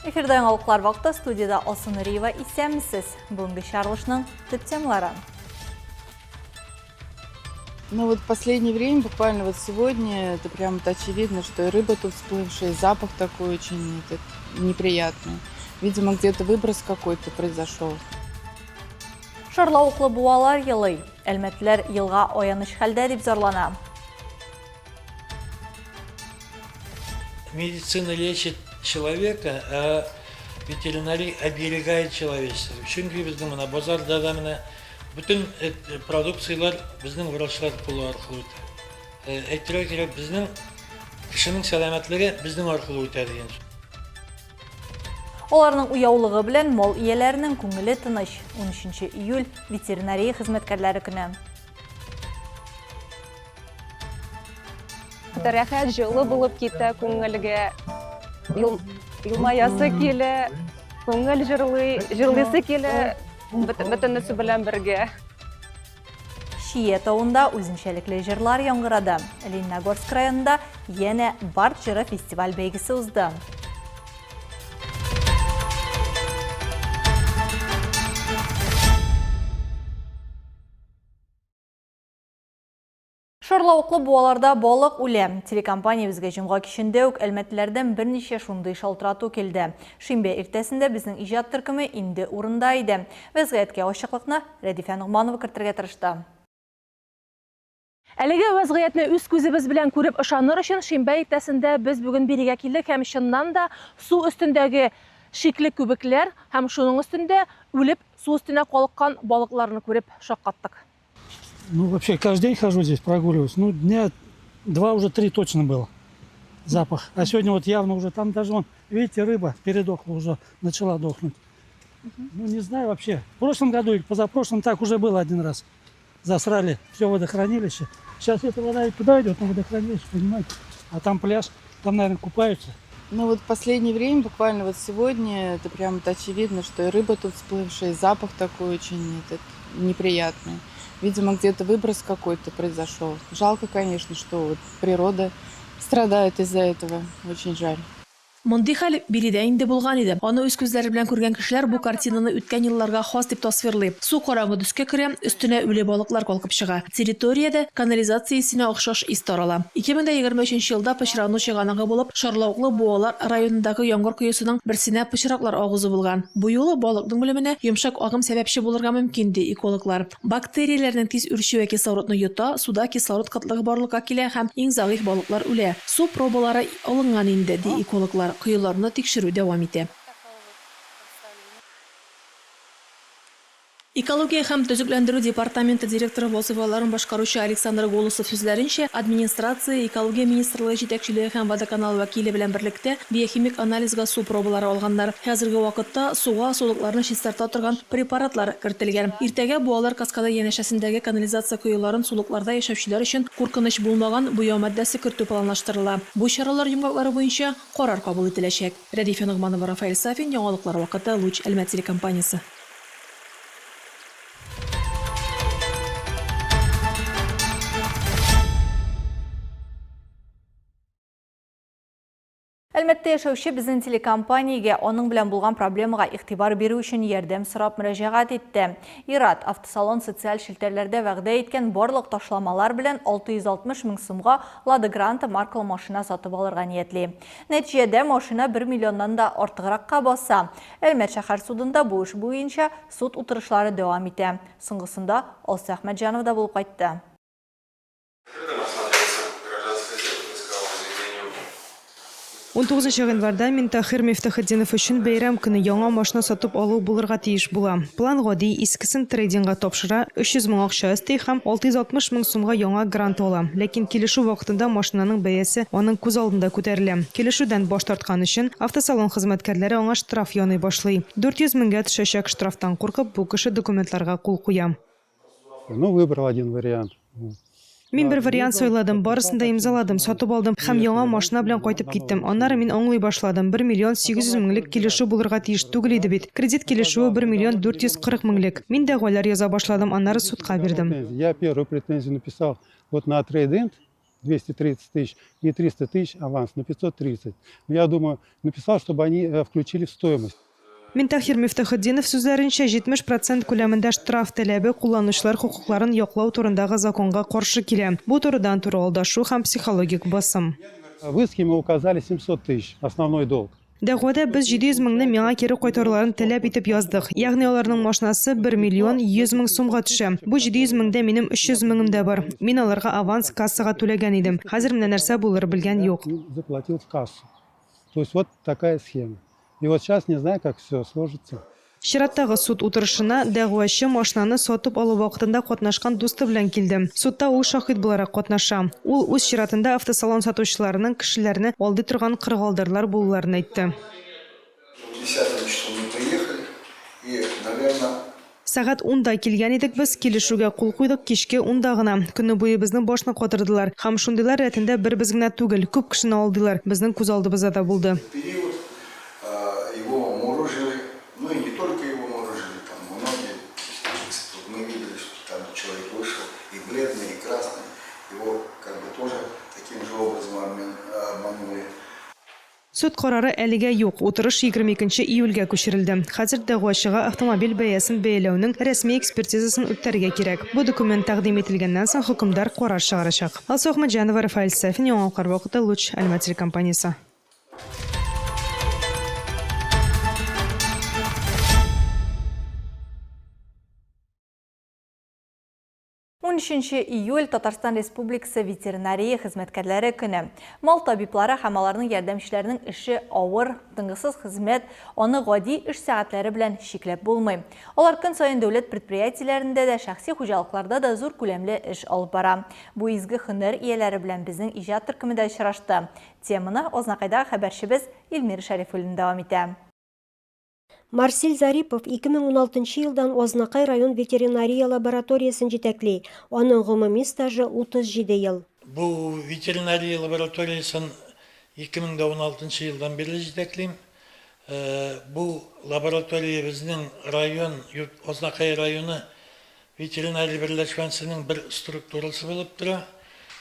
Эфирда яңалыклар вакыты, студияда Алсын Риева исәмсез. Бүгенге чаралышның төп темалары. Ну вот в последнее время, буквально вот сегодня, это прям очевидно, что и рыба тут всплывшая, и запах такой очень неприятный. Видимо, где-то выброс какой-то произошел. Шарлауыклы буалар елый. Әлмәтләр елга аяныш хәлдә дип зарлана. Медицина лечит человека, а ветеринария оберегает человечество. Чөнки безнең менә базарда да менә bütün продукциялар безнең врачлар кулы аркылы үтә. Әйтергә кирәк, безнең кешенең сәламәтлеге безнең аркылы үтә дигән. Оларның уяулыгы белән мал ияләренең күңеле тыныч. 13 июль ветеринария хезмәткәрләре көне. Рәхәт җылы булып китә күңелгә. Елмаясы килә, күңел җырлыйсы килә, бөтенесе белән бергә. Шия тауында үзенчәлекле җырлар яңгырады. Лениногорск районында яңа Бард җыры фестиваль бәйгесе узды. Шарлауыклы буаларда балык үлә. Телекомпания безгә җомга кичендә үк Әлмәтләрдән берничә шундый шалтырату килде. Шимбә иртәсендә безнең иҗат төркеме инде урында иде. Вәзгыятькә ачыклыкны Рәдифә Нугманова кертергә тырышты. Әлеге вәзгыятне үз күзебез белән күреп ышаныр өчен шимбә иртәсендә без бүген бирегә килдек һәм чыннан да су өстендәге шикле күбекләр һәм шуның өстендә үлеп су өстенә калыккан балыкларны күреп шаккаттык. Ну, вообще, каждый день хожу здесь, прогуливаюсь. Ну, дня 2, уже 3 точно было запах. А сегодня вот явно уже там даже, вон, видите, рыба передохла уже, начала дохнуть. Ну, не знаю вообще. В прошлом году или позапрошлом так уже было один раз. Засрали все водохранилище. Сейчас эта вода и туда идет, на водохранилище, понимаете? А там пляж, там, наверное, купаются. Ну вот в последнее время, буквально вот сегодня, это прям очевидно, что и рыба тут всплывшая, и запах такой очень неприятный. Видимо, где-то выброс какой-то произошел. Жалко, конечно, что вот природа страдает из-за этого. Очень жаль. Мондый хәл биредә инде булган иде. Аны үз күзләре белән күргән кешеләр бу картинаны үткән елларга хас дип тасвирлый. Су караңгы төскә керә, өстенә үле балыклар калкып чыга. Территориядә канализация исенә охшаш ис тарала. 2023 елда пычрану чыганагы булып, Шарлауыклы буалар районындагы яңгыр коесының берсенә пычраклар агызы булган. Бу юлы балыкның белеменә йомшак агым сәбәпче булырга мөмкин ди экологлар. Бактерияләрнең тиз үрчүе кислородны йота, суда кислород кытлыгы барлыкка килә һәм иң зәгыйф балыклар үлә. Су пробалары алынган инде ди экологлар. Кыюларны тикшерү дәвам итә. Экология һәм төзекләндерү департаменты директоры вазыйфаларын башкаручы Александр Голосов сүзләренчә, администрация, экология министрлыгы җитәкчелеге һәм водоканал вәкиле белән берлектә биохимик анализга су пробалары алганнар. Хәзерге вакытта суга сулыкларны чистарта торган препаратлар кертелгән. Иртәгә буалар каскады янәшәсендәге канализация куюларын сулыкларда яшәүчеләр өчен куркыныч булмаган буяу матдәсе кертү планлаштырыла. Бу чаралар йомгаклары буенча карар кабул ителәчәк. Рәдифә Нугманова, Рафаэль Сафин, яңалыклар вакыты, Луч, Әлмәт телекомпаниясе. Әлмәттә яшәүче безнең телекомпаниягә аның белән булган проблемага игътибар бирү өчен ярдәм сорап мөрәҗәгать итте. Ират автосалон социаль шелтәрләрдә вәгъдә иткән барлык ташламалар белән 660 мең сумга Lada Granta маркалы машина сатып алырга ниятли. Нәтиҗәдә машина 1 миллионнан да артыгракка баса. Әлмәт шәһәр судында бу эш буенча суд утырышлары дәвам итә. Соңгысында Алса Әхмәтҗанов да булып кайтты. 19 январда Минтахир Мифтахетдинов өчен бәйрәм көне яңа машина сатып алу булырга тиеш була. План гади искесен трейдингга тапшыра, 300 мең акча өсти һәм 660 мең сумга яңа грант ала. Ләкин килешү вакытында машинаның бәясе аның күз алдында күтәрелә. Килешүдән баш тарткан өчен автосалон хезмәткәрләре аңа штраф яный башлый. 400 меңгә төшәчәк штрафтан куркып, бу кеше документларга кул куя. Ну, выбрал один вариант. Мин бер вариант сайладым, барысын да имзаладым, сатып алдым һәм яңа машина белән кайтып киттем. Аннары мин аңлый башладым. 1 миллион 800 меңлек килешү булырга тиеш түгел иде бит. Кредит килешүе 1 миллион 440 меңлек. Мин дәгъвалар яза башладым, аннары судка бирдем. Я первую претензию написал вот на трейдинг, 230 тысяч и 300 тысяч аванс на 530. Но я думаю, написал, чтобы они включили в стоимость. Минтахир Мифтахетдинов сүзләренчә 70% күләмендә штраф таләбе кулланучылар хукукларын яклау турындагы законга каршы килә. Бу турыдан туры алдашу һәм психологик басым. В иске мы указали 700 тысяч, основной долг. Дәгъвада без 700 меңне миңа кире кайтаруларын таләп итеп яздык. Ягъни аларның машинасы 1 миллион 100 мең сумга төшә. Бу 700 меңдә минем 300 меңем дә бар. Мин аларга аванс кассага түләгән идем. Хәзер менә нәрсә булыр белгән юк. Заплатил в кассу. То есть вот такая схема. И вот сейчас не знаю, как все сложится. Чираттагы суд утырышына дәгъвачы машинаны сатып алу вакытында катнашкан дусты белән килде. Судта ул шаһид буларак катнаша. Ул үз чиратында автосалон сатучыларының кешеләрне алды торган кыргалдырлар булуларын әйтте. 10 число мы приехали и, наверное, Сәгать 10-да килгән идек без, килешүгә кул куйдык кичке 10-да гына. Көне буе безнең башны катырдылар. Һәм шундыйлар рәтендә бер без генә түгел, күп кешене алдылар. Безнең күз алдыбызда да булды. период его морожили, ну и не только его морожили, там многие, мы видели, что там человек вышел и бледный, и красный, его как бы тоже таким же образом обманули. Суд карары әлегә юк. Утырыш 22 июльгә күчерелде. Хәзер дәгъвачыга автомобиль бәясен бәяләүнең рәсми экспертизасын үткәрергә кирәк. Бу документ тәкъдим ителгәннән соң хөкемдар карар чыгарачак. Алсу Ахмаджанова, Рафаэль Сафин, Яңалкар вакыты, Луч, Альма телекомпаниясе. 13 июль Татарстан Республикасы ветеринария хезмәткәрләре көне. Мал табиблары һәм аларның ярдәмчеләренең эше авыр, тынгысыз хезмәт, аны гади эш сәгатьләре белән чикләп булмый. Алар көн саен дәүләт предприятиеләрендә дә, шәхси хуҗалыкларда да зур күләмле эш алып бара. Бу изге һөнәр ияләре белән безнең иҗат төркемендә очрашты. Теманы Ознакайдагы хәбәрчебез Илмир Шәрифуллин дәвам итә. Марсель Зарипов 2016 елдан Ознакай район ветеринария лабораториясын җитәкли. Аның гомуми стажы 37 ел. Бу ветеринария лабораториясын 2016 елдан бері җитәклим. Бу лаборатория безнең район, Ознакай районы ветеринария берләшмәсенең бер структурасы булып тора.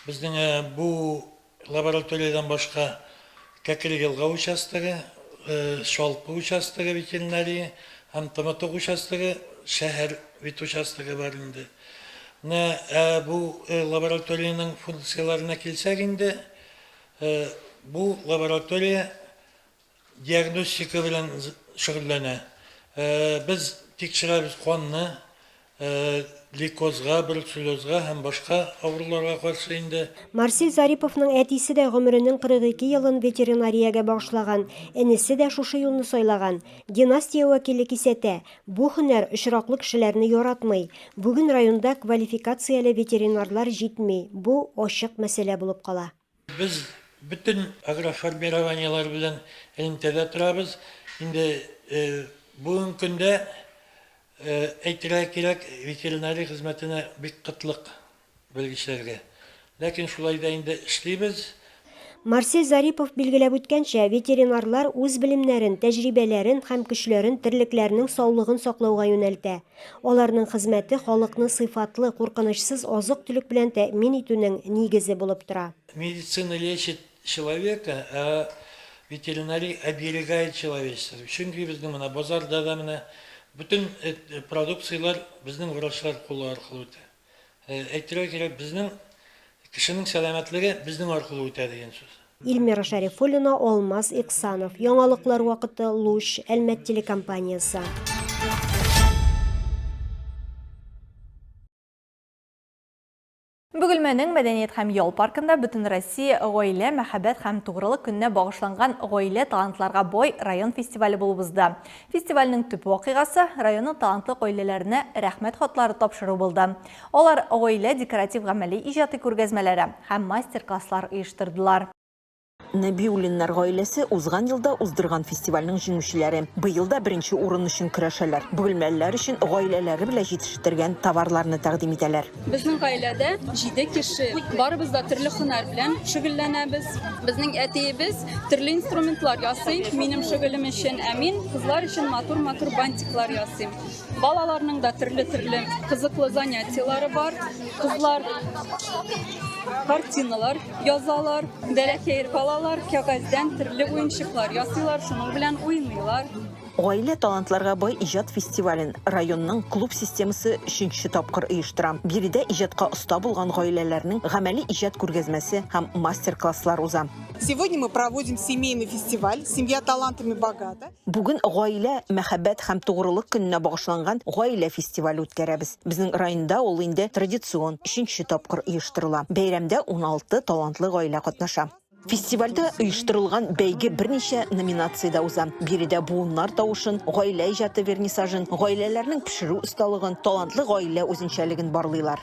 Безнең бу лабораториядан башка Кәкелгелга участогы, Шалпы участогы ветеринария, һәм Тымытык участогы, шәһәр ветучастогы бар инде. Бу лабораторияның функцияларына килсәк инде, бу лаборатория диагностика белән шөгыльләнә. Без тикшерәбез канны, лейкозга, бруцеллезга һәм башка авыруларга каршы инде. Марсель Зариповның әтисе дә гомеренең 42 елын ветеринариягә багышлаган, энесе дә шушы юлны сайлаган. Династия вәкиле кисәтә, бу һөнәр очраклы кешеләрне яратмый. Бүген районда квалификацияле ветеринарлар җитми. Бу ачык мәсьәлә булып кала. Без bütün agroformirованиялар белән элемтәдә торабыз. Инде бүген көндә әйтергә кирәк, ветеринария хезмәтенә бик кытлык белгечләргә. Ләкин шулай да инде эшлибез. Марсель Зарипов билгеләп үткәнчә, ветеринарлар үз белемнәрен, тәҗрибәләрен һәм көчләрен терлекләрнең саулыгын саклауга юнәлтә. Аларның хезмәте халыкны сыйфатлы, куркынычсыз азык-төлек белән тәэмин итүнең нигезе булып тора. Медицина лечит человека, а ветеринария оберегает человечество. Чөнки безнең менә базарда да менә bütün продукциялар безнең врачлар кулы аркылы үтә. Әйтергә кирәк, безнең кешенең сәламәтлеге безнең аркылы үтә дигән сүз. Илмира Шәрифуллина, Алмаз Ихсанов. Яңалыклар вакыты, Луч, Әлмәт телекомпаниясе. Бөгелмәнең Мәдәният һәм ял паркында Бөтен Россия гаилә, мәхәббәт һәм тугрылык көненә багышланган гаилә талантларга бай район фестивале булып узды. Фестивальнең төп вакыйгасы районның талантлы гаиләләренә рәхмәт хатлары тапшыру булды. Алар гаилә декоратив гамәли иҗаты күргәзмәләре һәм мастер-класслар оештырдылар. Нәбиуллиннар гаиләсе узган елда уздырган фестивальнең җиңүчеләре. Быел да беренче урын өчен көрәшәләр. Бөгелмәлеләр өчен гаиләләре белән җитештерген товарларны тәкъдим итәләр. Безнең гаиләдә 7 кеше. Барыбыз да төрле һөнәр белән шөгыльләнәбез. Безнең әтиебез төрле инструментлар ясый. Минем шөгылем өчен әмин, кызлар өчен матур бантиклар ясый. Балаларның да төрле кызыклы занятиялары бар. Кызлар kартиналар язалар, дәләкәйр калалар, кәгазьдән төрле уенчыклар ясыйлар, шуның белән уйныйлар. Гаилә талантларга бай иҗат фестивален районның клуб системасы 3нче тапкыр оештыра. Биредә иҗатка оста булган гаиләләрнең гамәли иҗат күргәзмәсе һәм мастер-класслар уза. Сегодня мы проводим семейный фестиваль «Семья талантами богата». Бүген гаилә, мәхәббәт һәм тугрылык көненә багышланган гаилә фестивале үткәрәбез. Безнең районда ул инде традицион 3нче тапкыр оештырыла. Бәйрәмдә 16 талантлы гаилә катнаша. Фестивальдә оештырылган бәйге берничә номинациядә уза. Биредә буыннар тавышын, гаилә иҗаты вернисажын, гаиләләрнең пешерү осталыгын, талантлы гаилә үзенчәлеген барлыйлар.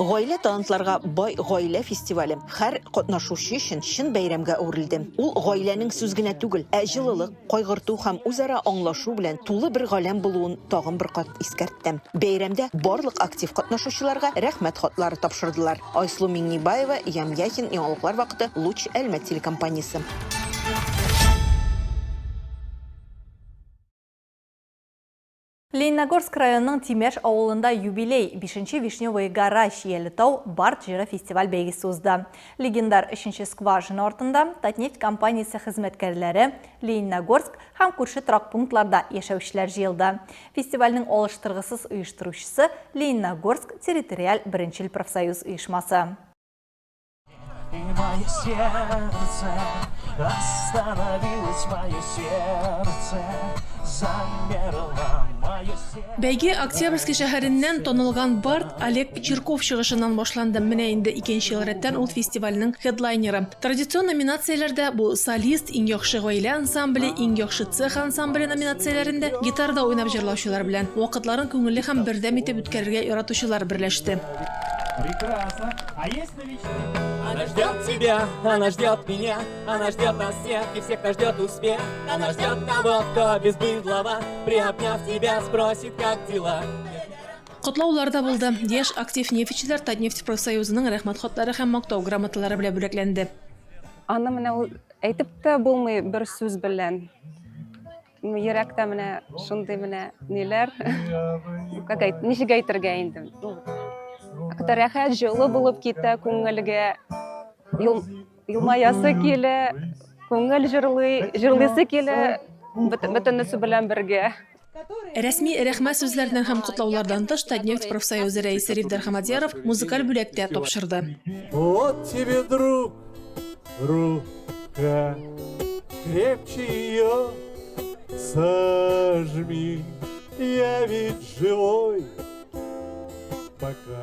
Гаилә талантларга бай гаилә фестивале һәр катнашучы өчен чын бәйрәмгә әверелде. Ул гаиләнең сүз генә түгел, ә җылылык, кайгырту һәм үзара аңлашу белән тулы бер галәм булуын тагын бер кат искәртте. Бәйрәмдә барлык актив катнашучыларга рәхмәт хатлары тапшырдылар. Айслу Миңнибаева, Ям Яхин, яңалыклар вакыты, Луч Әлмәт телекомпаниясе. Лениногорск районының Тимеш авылында юбилей 5-нче Вишневый гора Шиелетау Барт җыры фестиваль бәйгесе узды. Легендар 3-нче скважина артында Татнефть компаниясе хезмәткәрләре Лениногорск һәм күрше торак пунктларда яшәүчеләр җыелды. Фестивальнең алыштыргысыз оештыручысы Лениногорск территориаль беренчел профсоюз оешмасы. Бәйге Октябрьский шәһәреннән танылган Барт Олег Чирков чыгышыннан башланды. Менә инде 2нче ел рәттән ул фестивальнең хедлайнеры. Традицион номинацияләрдә бу солист, иң яхшы гаилә ансамбле, иң яхшы цех ансамбле номинацияләрендә гитарда уйнап җырлаучылар белән вакытларын күңелле һәм бердәм итеп үткәрергә яратучылар берләште. Прекрасно. А есть новички? Она ждет тебя, она ждет меня, она ждет нас всех и всех нас ждет успех. Она ждет того, кто без быдлова, приобняв тебя, спросит, как дела. Котлауларда булды. Яшь актив нефтчеләр Татнефть профсоюзының рәхмәт хатлары һәм мактау грамоталары белән бүләкләнде. Аны менә ул әйтеп тә булмый бер сүз белән. Йөрәктә менә шундый менә ниләр. Ничек әйтергә инде. Рәхәт җылы булып китә күңелгә. Елмаясы килә, күңел җырлыйсы килә, бөтенесе белән бергә. Рәсми рәхмәт сүзләреннән һәм котлаулардан тыш Татнефть профсоюзы рәисе Ривдар Хамадьяров музыкаль бүләктә тапшырды. Вот тебе, друг, рука, крепче ее сожми, я ведь живой пока.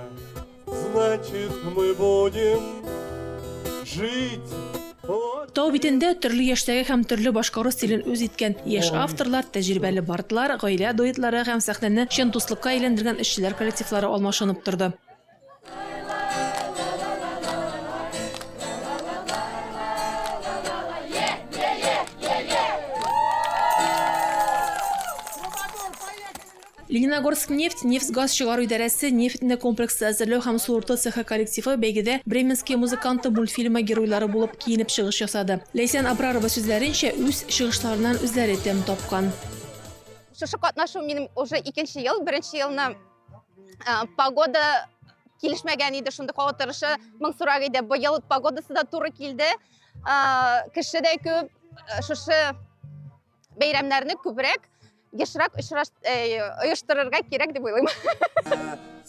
Значит, мы будем жить. Тау битендә төрле яшьтәге һәм төрле башкару стилен үз иткән яшь авторлар, тәҗрибәле бардлар, гаилә дуэтлары һәм сәхнәне чын дуслыкка әйләндергән эшчеләр коллективлары алмашынып торды. Лениногорск нефть, нефть-газ чыгару идарәсе, нефтьне комплексы әзерләү һәм суырту цехы коллективы бәйгедә бременские музыканты мультфильмы геройлары булып киенеп чыгыш ясады. Ләйсән Абрарова сүзләренчә, үз чыгышларыннан үзләре тәм тапкан. Шушы катнашу минем уже 2нче ел, 1нче елны погода килешмәгән иде, шундый һава торышы моңсурак иде. Быел погодасы да туры килде. Кеше дә күп, шушы бәйрәмнәрне күбрәк ешрак оештырырга кирәк дип уйлыйм.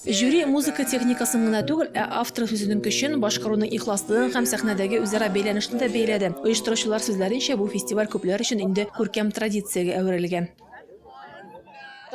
Жюри музыка техникасын гына түгел, ә автор сүзенең көчен, башкаруның ихласлыгын һәм сәхнәдәге үзара бәйләнешне дә бәйләде. Оештыручылар сүзләренчә, бу фестиваль күпләр өчен инде күркәм традициягә әверелгән.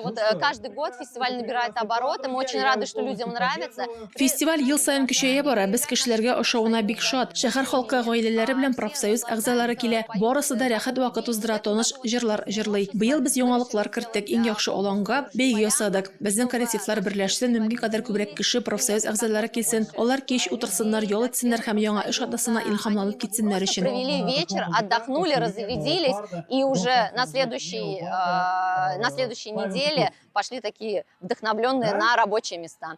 Вот каждый год фестиваль набирает обороты. Мы очень рады, что людям нравится. Фестиваль ел сайын көчәя бара. Без кешеләргә ошавына бик шат. Шәһәр халкы гаиләләре белән профсоюз әгъзалары килә. Барысы да рәхәт вакыт уздыра, таныш җырлар җырлый. Быел без яңалыклар керттек. Иң яхшы аланга бәйге ясадык. Безнең коллективлар берләшсен, мөмкин кадәр күбрәк кеше профсоюз әгъзалары килсен. Алар кич утырсыннар, ял итсеннәр һәм яңа эш атасына илһамланып китсеннәр өчен. Провели вечер, отдохнули, разрядились, и уже на следующей неделе пошли такие вдохновленные на рабочие места.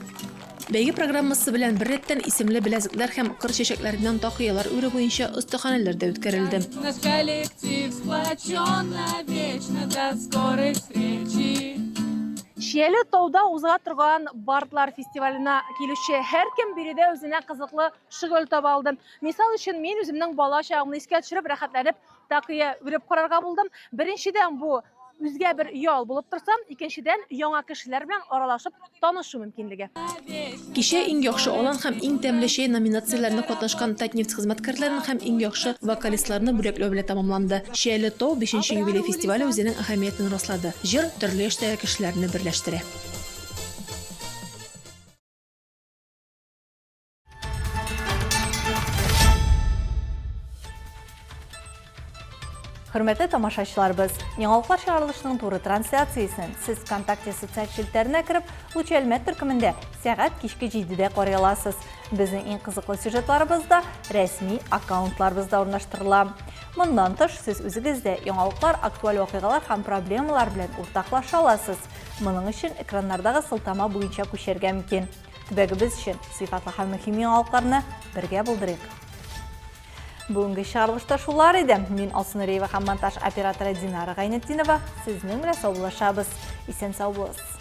Бәйге программасы белән бер рәттән исемле беләзекләр һәм кыр чәчәкләреннән тақыялар үре буенча остаханәләрдә үткәрелде. Наш коллектив сплочен навечно до скорой встречи. Шиелі тауда узға тұрған Бартлар фестивалына келуші һәр кем биредә үзенә қызыклы шөгыль таба алды. Мисал өчен мин үземнең бала чагымны искә төшереп рәхәтләнеп такыя үреп карарга булдым. Беренчедән бу үзгә бер ял булып торсам, икенчедән яңа кешеләр белән аралашып танышу мөмкинлеге. Кичә иң яхшы алан һәм иң тәмле чәй номинацияләрендә катнашкан Татнефть хезмәткәрләрен һәм иң яхшы вокалистларны бүләкләү белән тамамланды. Шиелі тау 5-нче юбилей фестивале үзенең әһәмиятен раслады. Җыр төрле яшьтәге кешеләрне берләштерә. Hürmetli tamaşaçılarımız, Яңалыклар чыгарылышының туры трансляциясын сез ВКонтакте социаль шилтәренә кереп, Луча Әлмәт төркемендә сәгать кичке 7-дә карый аласыз. Безнең иң кызыклы сюжетларыбызда рәсми аккаунтларыбызда урнаштырыла. Моннан тыш, сез үзегездә яңалыклар, актуаль вакыйгалар һәм проблемалар белән уртаклаша аласыз. Моның өчен экраннардагы сылтама буенча күчәргә мөмкин. Төбәгебез өчен сыйфатлы һәм мөһим яңалыкларны бергә булдырыйк. Бүгінгі шығарылышта шулар иде. Мин Алсынреева һәм монтаж операторы Динара Гайнетдинова. Сезнең белән саубуллашабыз. Исән сау булыгыз.